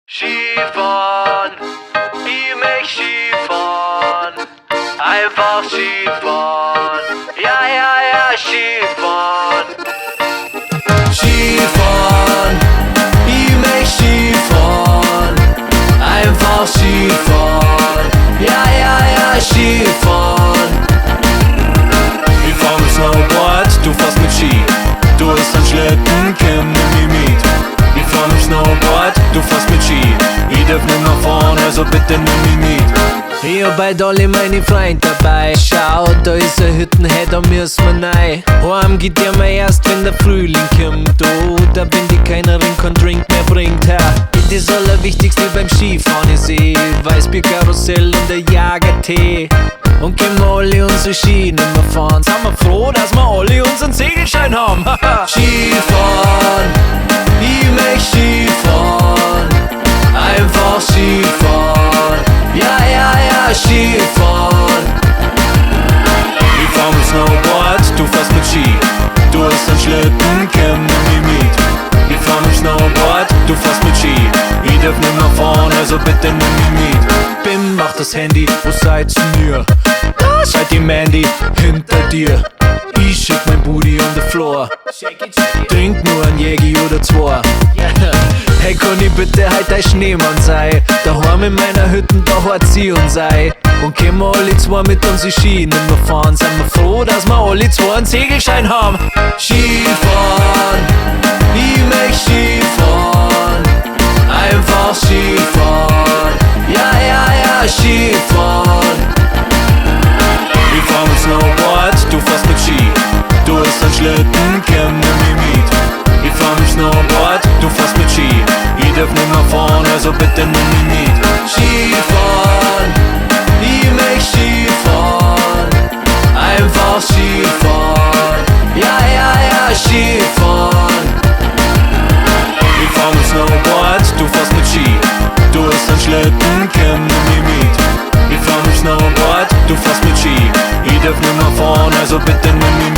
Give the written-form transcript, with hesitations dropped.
Skifahren, ich möcht Skifahren, einfach Skifahren, ja, ja, ja, Skifahren. Skifahren, ich möcht Skifahren, einfach Skifahren, ja, ja, ja, Skifahren. Ich fahr mit Snowboard, du fährst mit Ski, du hast einen Schlitten, komm nimm mich mit. Ich fahr mit Snowboard, du fährst mit Ski, ich darf nicht nach vorne, also bitte nimm mich mit. Ich hab bald alle meine Freunde dabei. Schau, da ist eine Hütten, hey, da müssen wir rein. Heim geht ihr mir erst, wenn der Frühling kommt. Oh, da wenn die Kellnerin keinen Drink mehr bringt, her. Das Allerwichtigste beim Skifahren ist Weißbierkarussell und der Jagertee. Und können wir alle unsere Ski nicht mehr fahren, sind wir froh, dass wir alle unseren Segelschein haben. Skifahren, ich möcht Skifahren, einfach Skifahren, ja, ja, ja, Skifahren. Ich fahr mit Snowboard, du fährst mit Ski, du hast einen Schlitten, komm nimm mich mit. Ich fahr mit Snowboard, du fährst mit Ski, ich darf nicht mehr fahren, also bitte nimm mich mit. Bim, mach das Handy, wo seid ihr? Da seid die Mandy hinter dir. Ich schick mein Booty on the floor. Trink nur ein Jägi oder zwei. Hey, kann ich bitte halt ein Schneemann sein? Daheim in meiner Hütte, da hat sie uns ein. Und können wir alle zwei mit unseren Ski nicht mehr fahren, sind wir froh, dass wir alle zwei einen Segelschein haben. Skifahren, ich möcht Skifahren, einfach Skifahren, ja, ja, ja, Skifahren. Ich fahr mit Snowboard, du fährst mit Ski, du hast einen Schlitten, komm nimm mich mit. Ich fahr mit Snowboard, du fährst mit Ski, ich darf nicht mehr fahren, also bitte nimm mich mit. Skifahren, ich möcht Skifahren, einfach Skifahren, ja, ja, ja, Skifahren. Ich fahr mit Snowboard, du fährst mit Ski, du hast einen Schlitten, komm nimm mich mit. Ich fahr mit Snowboard, du fährst mit Ski, ich darf nicht mehr fahren, also bitte nimm mich mit.